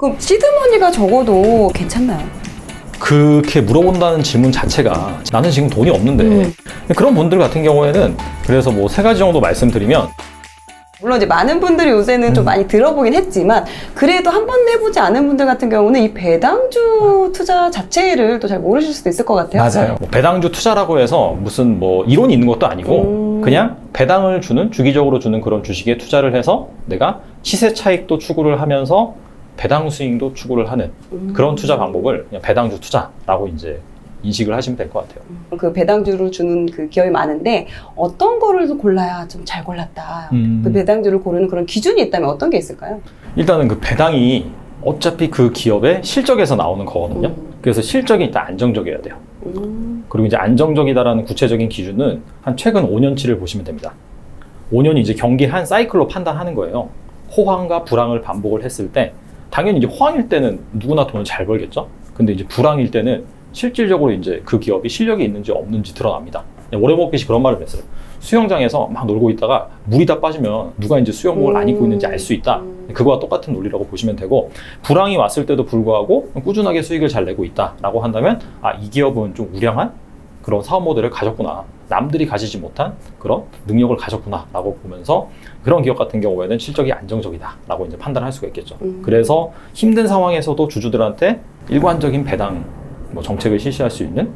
그럼 시드머니가 적어도 괜찮나요? 그렇게 물어본다는 질문 자체가 나는 지금 돈이 없는데 그런 분들 같은 경우에는 그래서 뭐 3가지 정도 말씀드리면 물론 이제 많은 분들이 요새는 좀 많이 들어보긴 했지만 그래도 한 번도 해보지 않은 분들 같은 경우는 이 배당주 투자 자체를 또 잘 모르실 수도 있을 것 같아요. 맞아요. 뭐 배당주 투자라고 해서 무슨 뭐 이론이 있는 것도 아니고 그냥 배당을 주는 주기적으로 주는 그런 주식에 투자를 해서 내가 시세 차익도 추구를 하면서 배당 수익도 추구를 하는 그런 투자 방법을 그냥 배당주 투자라고 이제 인식을 하시면 될 것 같아요. 그 배당주를 주는 그 기업이 많은데 어떤 거를 골라야 좀 잘 골랐다. 그 배당주를 고르는 그런 기준이 있다면 어떤 게 있을까요? 일단은 그 배당이 어차피 그 기업의 실적에서 나오는 거거든요. 그래서 실적이 일단 안정적이어야 돼요. 그리고 이제 안정적이다라는 구체적인 기준은 한 최근 5년치를 보시면 됩니다. 5년이 이제 경기 한 사이클로 판단하는 거예요. 호황과 불황을 반복을 했을 때 당연히 이제 호황일 때는 누구나 돈을 잘 벌겠죠. 근데 이제 불황일 때는 실질적으로 이제 그 기업이 실력이 있는지 없는지 드러납니다. 워렌 버핏이 그런 말을 했어요. 수영장에서 막 놀고 있다가 물이 다 빠지면 누가 이제 수영복을 안 입고 있는지 알 수 있다. 그거와 똑같은 논리라고 보시면 되고, 불황이 왔을 때도 불구하고 꾸준하게 수익을 잘 내고 있다라고 한다면 이 기업은 좀 우량한 그런 사업 모델을 가졌구나. 남들이 가지지 못한 그런 능력을 가졌구나 라고 보면서 그런 기업 같은 경우에는 실적이 안정적이다 라고 이제 판단할 수가 있겠죠. 그래서 힘든 상황에서도 주주들한테 일관적인 배당 정책을 실시할 수 있는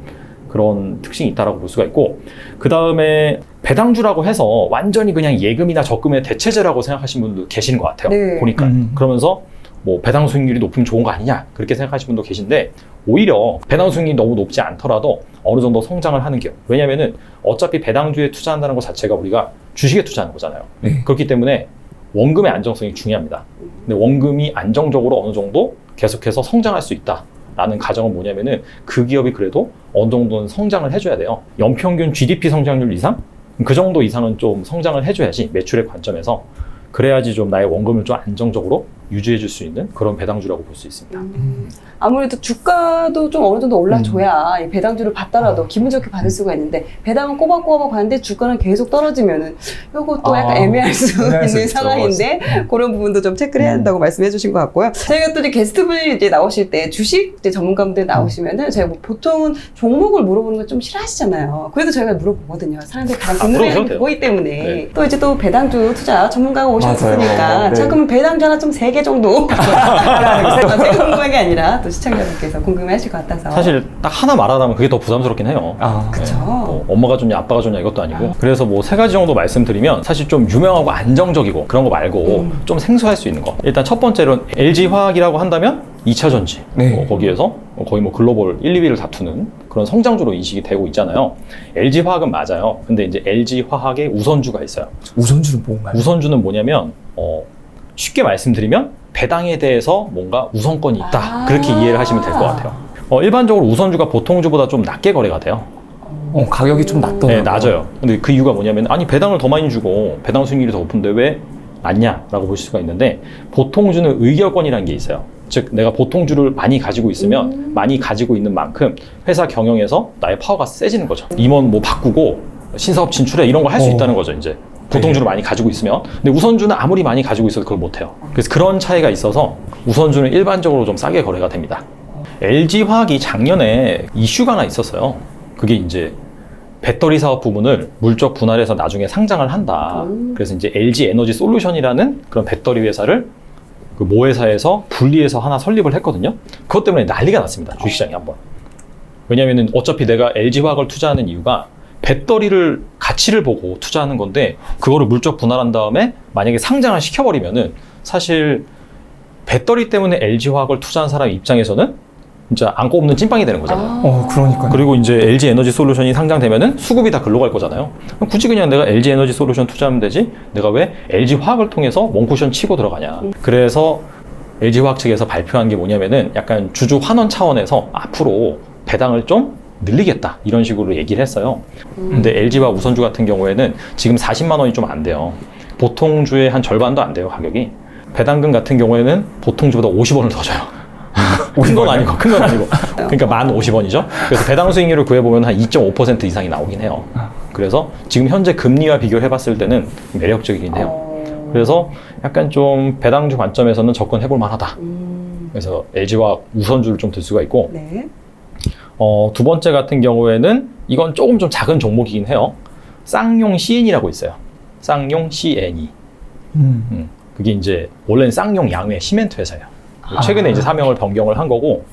그런 특징이 있다라고 볼 수가 있고, 그 다음에 배당주라고 해서 완전히 그냥 예금이나 적금의 대체제라고 생각하시는 분도 계시는 것 같아요. 네. 보니까. 그러면서 뭐 배당 수익률이 높으면 좋은 거 아니냐 그렇게 생각하시는 분도 계신데, 오히려 배당 수익률이 너무 높지 않더라도 어느 정도 성장을 하는 기업, 왜냐면은 어차피 배당주에 투자한다는 것 자체가 우리가 주식에 투자하는 거잖아요. 네. 그렇기 때문에 원금의 안정성이 중요합니다. 근데 원금이 안정적으로 어느 정도 계속해서 성장할 수 있다 라는 가정은 뭐냐면은 그 기업이 그래도 어느 정도는 성장을 해줘야 돼요. 연평균 GDP 성장률 이상? 그 정도 이상은 좀 성장을 해줘야지, 매출의 관점에서. 그래야지 좀 나의 원금을 좀 안정적으로 유지해 줄 수 있는 그런 배당주라고 볼 수 있습니다. 아무래도 주가도 좀 어느 정도 올라줘야 이 배당주를 받더라도 기분 좋게 받을 수가 있는데, 배당은 꼬박꼬박 받는데 주가는 계속 떨어지면은 이것도 약간 애매할 수 있는 상황인데, 그런 부분도 좀 체크를 해야 한다고 말씀해 주신 것 같고요. 저희가 또 이제 게스트분이 이제 나오실 때 주식 이제 전문가분들 나오시면은 저희가 뭐 보통은 종목을 물어보는 거 좀 싫어하시잖아요. 그래도 저희가 물어보거든요. 사람들이 가장 궁금해하는 게 그거기 때문에. 네. 또 이제 또 배당주 투자 전문가가 오셨으니까 맞아요. 네. 자, 그러면 배당주 하나 좀 3개 정도 제가 궁금한 게 아니라 또 시청자분께서 궁금해하실 것 같아서. 사실 딱 하나 말하자면 그게 더 부담스럽긴 해요. 그쵸. 뭐 엄마가 좋냐 아빠가 좋냐 이것도 아니고. 그래서 뭐 3가지 정도 말씀드리면, 사실 좀 유명하고 안정적이고 그런 거 말고 좀 생소할 수 있는 거. 일단 첫 번째로는 LG화학이라고 한다면 2차전지. 네. 거기에서 거의 뭐 글로벌 1, 2위를 다투는 그런 성장주로 인식이 되고 있잖아요. LG화학은 맞아요. 근데 이제 LG화학의 우선주가 있어요. 우선주는 뭔가요? 우선주는 뭐냐면 쉽게 말씀드리면 배당에 대해서 뭔가 우선권이 있다, 그렇게 이해를 하시면 될 것 같아요. 일반적으로 우선주가 보통주보다 좀 낮게 거래가 돼요. 가격이 좀 낮더라고요. 네, 낮아요. 근데 그 이유가 뭐냐면, 아니 배당을 더 많이 주고 배당 수익률이 더 높은데 왜 낮냐라고 보실 수가 있는데, 보통주는 의결권이라는 게 있어요. 즉 내가 보통주를 많이 가지고 있으면 많이 가지고 있는 만큼 회사 경영에서 나의 파워가 세지는 거죠. 임원 뭐 바꾸고 신사업 진출해 이런 걸 할 수 있다는 거죠. 이제 보통주를 많이 가지고 있으면. 근데 우선주는 아무리 많이 가지고 있어도 그걸 못해요. 그래서 그런 차이가 있어서 우선주는 일반적으로 좀 싸게 거래가 됩니다. LG화학이 작년에 이슈가 하나 있었어요. 그게 이제 배터리 사업 부분을 물적 분할해서 나중에 상장을 한다. 그래서 이제 LG에너지솔루션이라는 그런 배터리 회사를 그 모회사에서 분리해서 하나 설립을 했거든요. 그것 때문에 난리가 났습니다. 주식시장이 한번. 왜냐면은 어차피 내가 LG화학을 투자하는 이유가 배터리를 가치를 보고 투자하는 건데, 그거를 물적 분할한 다음에 만약에 상장을 시켜버리면은 사실 배터리 때문에 LG화학을 투자한 사람 입장에서는 진짜 안고 없는 찐빵이 되는 거잖아요. 그러니까요. 그리고 이제 LG에너지솔루션이 상장되면은 수급이 다 글로 갈 거잖아요. 굳이 그냥 내가 LG에너지솔루션 투자하면 되지, 내가 왜 LG화학을 통해서 원쿠션 치고 들어가냐. 그래서 LG화학 측에서 발표한 게 뭐냐면은 약간 주주 환원 차원에서 앞으로 배당을 좀 늘리겠다 이런 식으로 얘기를 했어요. 근데 LG화 우선주 같은 경우에는 지금 40만 원이 좀 안 돼요. 보통주의 한 절반도 안 돼요, 가격이. 배당금 같은 경우에는 보통주보다 50원을 더 줘요. 큰 건 아니고. 그러니까 1050원이죠. 그래서 배당 수익률을 구해보면 한 2.5% 이상이 나오긴 해요. 그래서 지금 현재 금리와 비교를 해봤을 때는 매력적이긴 해요. 그래서 약간 좀 배당주 관점에서는 접근해볼 만하다 그래서 LG화학 우선주를 좀 들 수가 있고, 네. 두 번째 같은 경우에는 이건 조금 좀 작은 종목이긴 해요. 쌍용 CN이라고 있어요. 쌍용 CN이. 그게 이제 원래는 쌍용 양회 시멘트 회사예요. 최근에 이제 사명을 변경을 한 거고,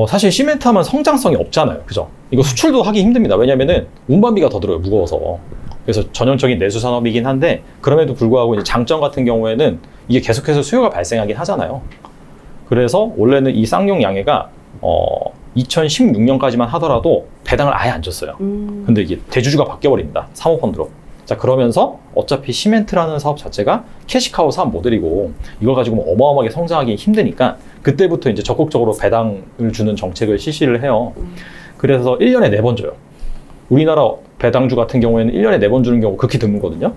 사실 시멘트 하면 성장성이 없잖아요. 그죠? 이거 수출도 하기 힘듭니다. 왜냐면은 운반비가 더 들어요. 무거워서. 그래서 전형적인 내수 산업이긴 한데, 그럼에도 불구하고 이제 장점 같은 경우에는 이게 계속해서 수요가 발생하긴 하잖아요. 그래서 원래는 이 쌍용 양회가 2016년까지만 하더라도 배당을 아예 안 줬어요. 근데 이게 대주주가 바뀌어버립니다. 사모펀드로. 자, 그러면서 어차피 시멘트라는 사업 자체가 캐시카우 사업 모델이고 이걸 가지고 뭐 어마어마하게 성장하기 힘드니까 그때부터 이제 적극적으로 배당을 주는 정책을 실시를 해요. 그래서 1년에 4번 줘요. 우리나라 배당주 같은 경우에는 1년에 4번 주는 경우 극히 드물거든요.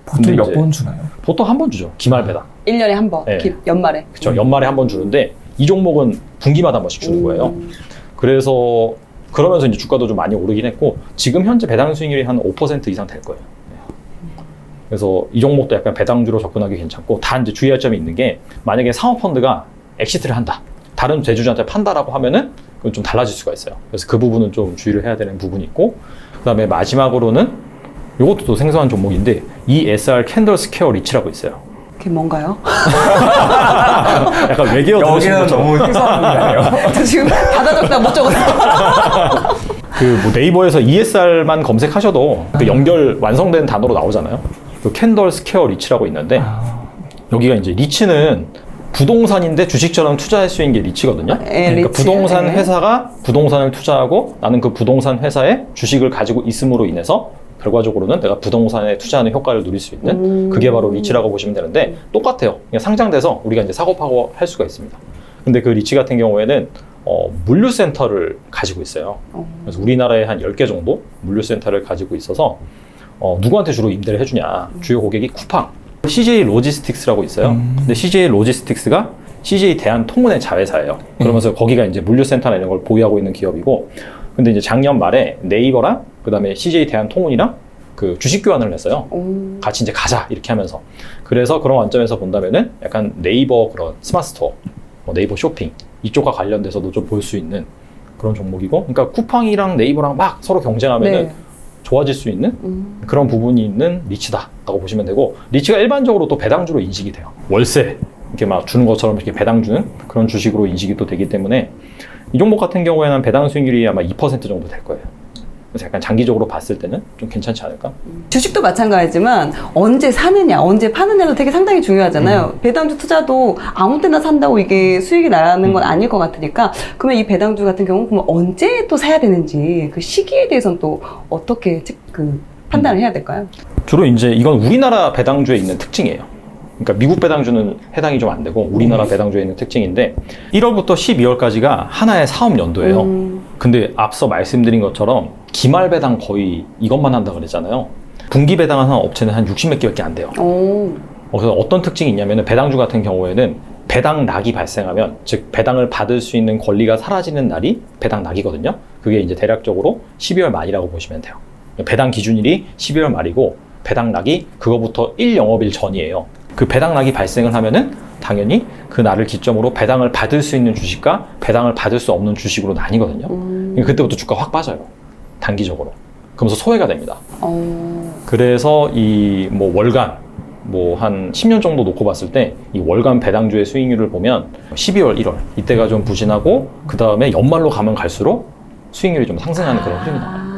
보통 몇 번 주나요? 보통 한 번 주죠. 기말 배당. 1년에 한 번, 네. 연말에. 그렇죠. 연말에 한 번 주는데 이 종목은 분기마다 한 번씩 주는 거예요. 그래서 그러면서 이제 주가도 좀 많이 오르긴 했고 지금 현재 배당 수익률이 한 5% 이상 될 거예요. 그래서 이 종목도 약간 배당주로 접근하기 괜찮고, 다 이제 주의할 점이 있는 게 만약에 사모펀드가 엑시트를 한다, 다른 대주주한테 판다라고 하면은 그건 좀 달라질 수가 있어요. 그래서 그 부분은 좀 주의를 해야 되는 부분이 있고, 그다음에 마지막으로는 이것도 또 생소한 종목인데 ESR 캔들스퀘어 리치라고 있어요. 그게 뭔가요? 약간 외계어 들으신 여기는 것처럼. 너무 생소한 분이네요. 저 지금 받아 적다 못 적었어요. 그 뭐 네이버에서 ESR만 검색하셔도 그 연결 완성된 단어로 나오잖아요. 그 캔들 스퀘어 리치라고 있는데 여기가 이제 리치는 부동산인데 주식처럼 투자할 수 있는 게 리치거든요. 그러니까 리치. 부동산 회사가 부동산을 투자하고 나는 그 부동산 회사에 주식을 가지고 있음으로 인해서 결과적으로는 내가 부동산에 투자하는 효과를 누릴 수 있는 그게 바로 리치라고 보시면 되는데 똑같아요. 그냥 상장돼서 우리가 이제 사고 파고 할 수가 있습니다. 근데 그 리치 같은 경우에는 물류센터를 가지고 있어요. 그래서 우리나라에 한 10개 정도 물류센터를 가지고 있어서 누구한테 주로 임대를 해주냐. 주요 고객이 쿠팡, CJ 로지스틱스라고 있어요. 근데 CJ 로지스틱스가 CJ 대한통운의 자회사예요. 그러면서 거기가 이제 물류센터나 이런 걸 보유하고 있는 기업이고, 근데 이제 작년 말에 네이버랑 그다음에 CJ 대한통운이랑 그 주식 교환을 했어요. 같이 이제 가자 이렇게 하면서. 그래서 그런 관점에서 본다면은 약간 네이버 그런 스마트 스토어, 네이버 쇼핑 이쪽과 관련돼서도 좀 볼 수 있는 그런 종목이고, 그러니까 쿠팡이랑 네이버랑 막 서로 경쟁하면은 네. 좋아질 수 있는 그런 부분이 있는 리치다라고 보시면 되고, 리치가 일반적으로 또 배당주로 인식이 돼요. 월세 이렇게 막 주는 것처럼 이렇게 배당 주는 그런 주식으로 인식이 또 되기 때문에 이 종목 같은 경우에는 배당 수익률이 아마 2% 정도 될 거예요. 그래서 약간 장기적으로 봤을 때는 좀 괜찮지 않을까? 주식도 마찬가지지만 언제 사느냐, 언제 파느냐도 되게 상당히 중요하잖아요. 배당주 투자도 아무 때나 산다고 이게 수익이 나는 건 아닐 것 같으니까, 그러면 이 배당주 같은 경우는 그러면 언제 또 사야 되는지 그 시기에 대해서는 또 어떻게 판단을 해야 될까요? 주로 이제 이건 우리나라 배당주에 있는 특징이에요. 그러니까 미국 배당주는 해당이 좀 안 되고 우리나라 배당주에 있는 특징인데 1월부터 12월까지가 하나의 사업 연도예요. 근데 앞서 말씀드린 것처럼 기말 배당 거의 이것만 한다 그랬잖아요. 분기 배당하는 업체는 한 60몇 개밖에 안 돼요. 그래서 어떤 특징이 있냐면 배당주 같은 경우에는 배당 락이 발생하면, 즉 배당을 받을 수 있는 권리가 사라지는 날이 배당 락이거든요. 그게 이제 대략적으로 12월 말이라고 보시면 돼요. 배당 기준일이 12월 말이고 배당 락이 그거부터 1영업일 전이에요. 그 배당 락이 발생을 하면은 당연히 그 날을 기점으로 배당을 받을 수 있는 주식과 배당을 받을 수 없는 주식으로 나뉘거든요. 그때부터 주가 확 빠져요. 단기적으로. 그러면서 소외가 됩니다. 그래서 이 뭐 월간 뭐 한 10년 정도 놓고 봤을 때 이 월간 배당주의 수익률을 보면 12월, 1월 이때가 좀 부진하고 그 다음에 연말로 가면 갈수록 수익률이 좀 상승하는 그런 흐름이 나와요.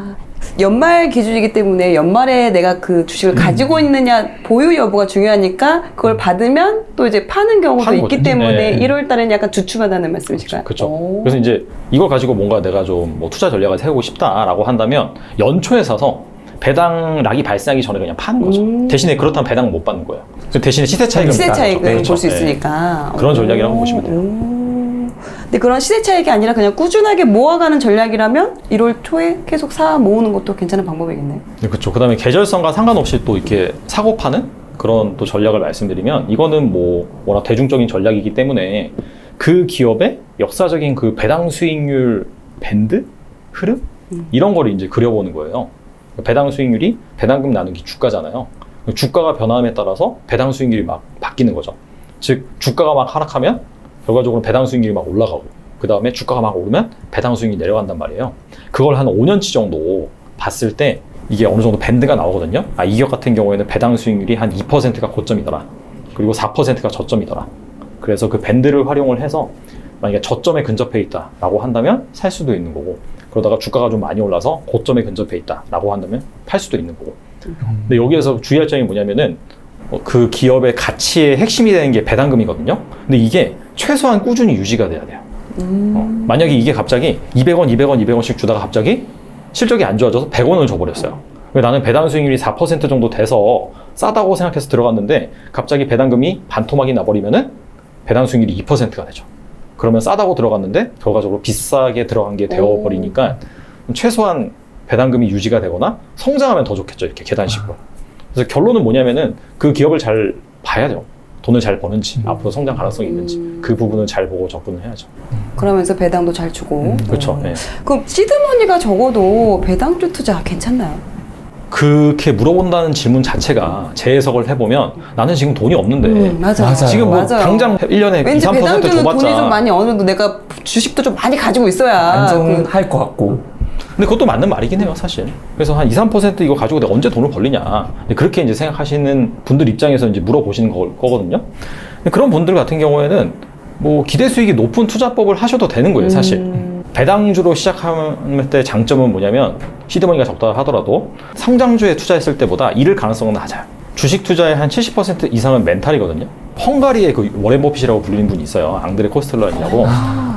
연말 기준이기 때문에 연말에 내가 그 주식을 가지고 있느냐, 보유 여부가 중요하니까 그걸 받으면 또 이제 파는 경우도 파는 있기 거죠. 때문에 네. 1월 달에는 약간 주춤하다는 말씀이실까요? 그렇죠. 그래서 이제 이걸 가지고 뭔가 내가 좀 뭐 투자 전략을 세우고 싶다라고 한다면 연초에 사서 배당 락이 발생하기 전에 그냥 파는 거죠. 대신에 그렇다면 배당은 못 받는 거예요. 그 대신에 시세 차익을 시세 차익을 볼 수 네. 있으니까. 그런 전략이라고 보시면 돼요. 근데 그런 시세 차익이 아니라 그냥 꾸준하게 모아가는 전략이라면 1월 초에 계속 사 모으는 것도 괜찮은 방법이겠네요. 네, 그렇죠. 그다음에 계절성과 상관없이 또 이렇게 사고 파는 그런 또 전략을 말씀드리면, 이거는 뭐 워낙 대중적인 전략이기 때문에 그 기업의 역사적인 그 배당 수익률 밴드 흐름 이런 거를 이제 그려보는 거예요. 배당 수익률이 배당금 나누기 주가잖아요. 주가가 변함에 따라서 배당 수익률이 막 바뀌는 거죠. 즉 주가가 막 하락하면 결과적으로 배당 수익률이 막 올라가고 그 다음에 주가가 막 오르면 배당 수익률이 내려간단 말이에요. 그걸 한 5년치 정도 봤을 때 이게 어느 정도 밴드가 나오거든요. 이 기업 같은 경우에는 배당 수익률이 한 2%가 고점이더라. 그리고 4%가 저점이더라. 그래서 그 밴드를 활용을 해서 만약에 저점에 근접해 있다라고 한다면 살 수도 있는 거고, 그러다가 주가가 좀 많이 올라서 고점에 근접해 있다라고 한다면 팔 수도 있는 거고. 근데 여기에서 주의할 점이 뭐냐면은 그 기업의 가치의 핵심이 되는 게 배당금이거든요. 근데 이게 최소한 꾸준히 유지가 돼야 돼요. 만약에 이게 갑자기 200원, 200원, 200원씩 주다가 갑자기 실적이 안 좋아져서 100원을 줘버렸어요. 나는 배당 수익률이 4% 정도 돼서 싸다고 생각해서 들어갔는데 갑자기 배당금이 반토막이 나버리면은 배당 수익률이 2%가 되죠. 그러면 싸다고 들어갔는데 결과적으로 비싸게 들어간 게 되어버리니까 최소한 배당금이 유지가 되거나 성장하면 더 좋겠죠. 이렇게 계단식으로. 그래서 결론은 뭐냐면은 그 기업을 잘 봐야 돼요. 돈을 잘 버는지, 앞으로 성장 가능성이 있는지 그 부분을 잘 보고 접근을 해야죠. 그러면서 배당도 잘 주고. 그렇죠. 네. 그럼 시드머니가 적어도 배당주 투자 괜찮나요? 그렇게 물어본다는 질문 자체가 재해석을 해보면 나는 지금 돈이 없는데 맞아요. 지금 뭐 맞아요. 당장 1년에 왠지 2, 3% 배당주는 줘봤자 돈이 좀 많이 어느 정도 내가 주식도 좀 많이 가지고 있어야 안정할 것 같고. 근데 그것도 맞는 말이긴 해요, 사실. 그래서 한 2, 3% 이거 가지고 내가 언제 돈을 벌리냐. 그렇게 이제 생각하시는 분들 입장에서 이제 물어보시는 거거든요. 근데 그런 분들 같은 경우에는 뭐 기대 수익이 높은 투자법을 하셔도 되는 거예요, 사실. 배당주로 시작할 때 장점은 뭐냐면 시드머니가 적다 하더라도 성장주에 투자했을 때보다 잃을 가능성은 낮아요. 주식 투자의 한 70% 이상은 멘탈이거든요. 헝가리의 그 워렌 버핏이라고 불리는 분이 있어요. 앙드레 코스텔란이라고.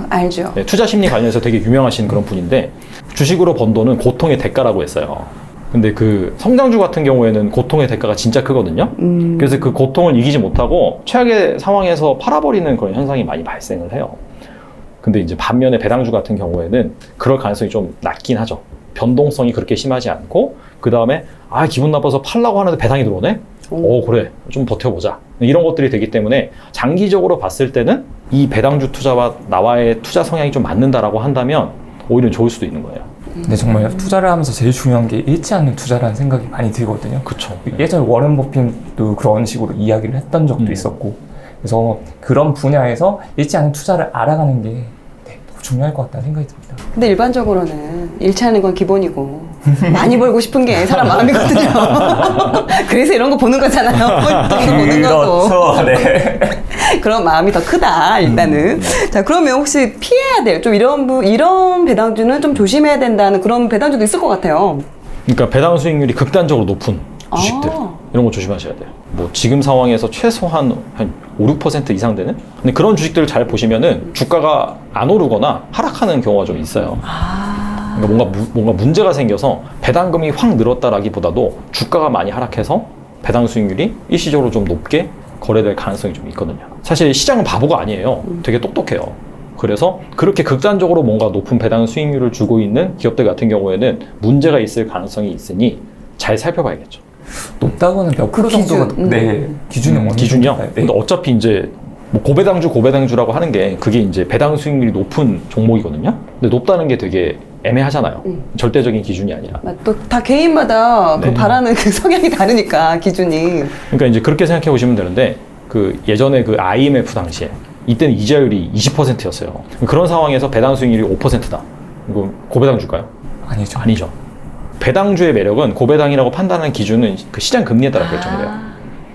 알죠. 네, 투자 심리 관련해서 되게 유명하신 그런 분인데 주식으로 번 돈은 고통의 대가라고 했어요. 근데 그 성장주 같은 경우에는 고통의 대가가 진짜 크거든요. 그래서 그 고통을 이기지 못하고 최악의 상황에서 팔아버리는 그런 현상이 많이 발생을 해요. 근데 이제 반면에 배당주 같은 경우에는 그럴 가능성이 좀 낮긴 하죠. 변동성이 그렇게 심하지 않고 그 다음에 기분 나빠서 팔라고 하는데 배당이 들어오네? 그래 좀 버텨보자. 이런 것들이 되기 때문에 장기적으로 봤을 때는 이 배당주 투자와 나와의 투자 성향이 좀 맞는다라고 한다면 오히려 좋을 수도 있는 거예요. 근데 정말 투자를 하면서 제일 중요한 게 잃지 않는 투자라는 생각이 많이 들거든요. 그쵸. 예전에 워렌 버핏도 그런 식으로 이야기를 했던 적도 있었고, 그래서 그런 분야에서 잃지 않는 투자를 알아가는 게 더 중요할 것 같다는 생각이 듭니다. 근데 일반적으로는 잃지 않는 건 기본이고 많이 벌고 싶은 게 사람 마음이거든요. 그래서 이런 거 보는 거잖아요. 돈 보는 거고. 그렇죠. 네. 그런 마음이 더 크다 일단은. 자, 그러면 혹시 피해야 될 좀 이런 배당주는 좀 조심해야 된다는 그런 배당주도 있을 것 같아요. 그러니까 배당 수익률이 극단적으로 높은 주식들 이런 거 조심하셔야 돼요. 뭐 지금 상황에서 최소한 한 5, 6% 이상 되는? 근데 그런 주식들을 잘 보시면은 주가가 안 오르거나 하락하는 경우가 좀 있어요. 그러니까 뭔가 문제가 생겨서 배당금이 확 늘었다라기보다도 주가가 많이 하락해서 배당 수익률이 일시적으로 좀 높게 거래될 가능성이 좀 있거든요. 사실 시장은 바보가 아니에요. 되게 똑똑해요. 그래서 그렇게 극단적으로 뭔가 높은 배당 수익률을 주고 있는 기업들 같은 경우에는 문제가 있을 가능성이 있으니 잘 살펴봐야겠죠. 높다고는 몇 프로 정도가 기준이 어느 기준이요? 정도인가요? 네. 근데 어차피 이제 뭐 고배당주라고 하는 게 그게 이제 배당 수익률이 높은 종목이거든요. 근데 높다는 게 되게 애매하잖아요. 절대적인 기준이 아니라. 또 다 개인마다 그 네. 바라는 그 성향이 다르니까 기준이. 그러니까 이제 그렇게 생각해 보시면 되는데 그 예전에 그 IMF 당시에 이때는 이자율이 20%였어요. 그런 상황에서 배당 수익률이 5%다. 이거 고배당주일까요? 아니죠. 아니죠. 배당주의 매력은 고배당이라고 판단하는 기준은 그 시장 금리에 따라 결정이 돼요.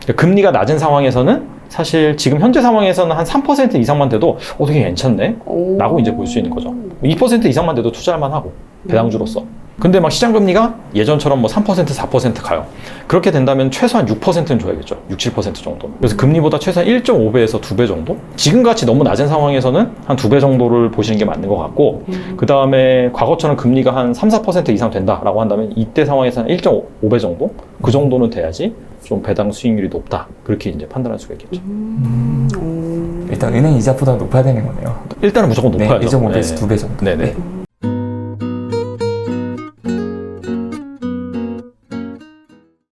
그러니까 금리가 낮은 상황에서는 사실 지금 현재 상황에서는 한 3% 이상만 돼도 되게 괜찮네? 라고 이제 볼 수 있는 거죠. 2% 이상만 돼도 투자할 만하고 배당주로서. 근데 막 시장 금리가 예전처럼 뭐 3%, 4% 가요. 그렇게 된다면 최소한 6%는 줘야겠죠. 6, 7% 정도. 그래서 금리보다 최소한 1.5배에서 2배 정도? 지금같이 너무 낮은 상황에서는 한 2배 정도를 보시는 게 맞는 것 같고, 그 다음에 과거처럼 금리가 한 3, 4% 이상 된다라고 한다면 이때 상황에서는 1.5배 정도? 그 정도는 돼야지 좀 배당 수익률이 높다. 그렇게 이제 판단할 수가 있겠죠. 일단 은행 이자보다 높아야 되는 거네요. 일단은 무조건 높아야죠. 1.5배에서 2배 정도. 네네.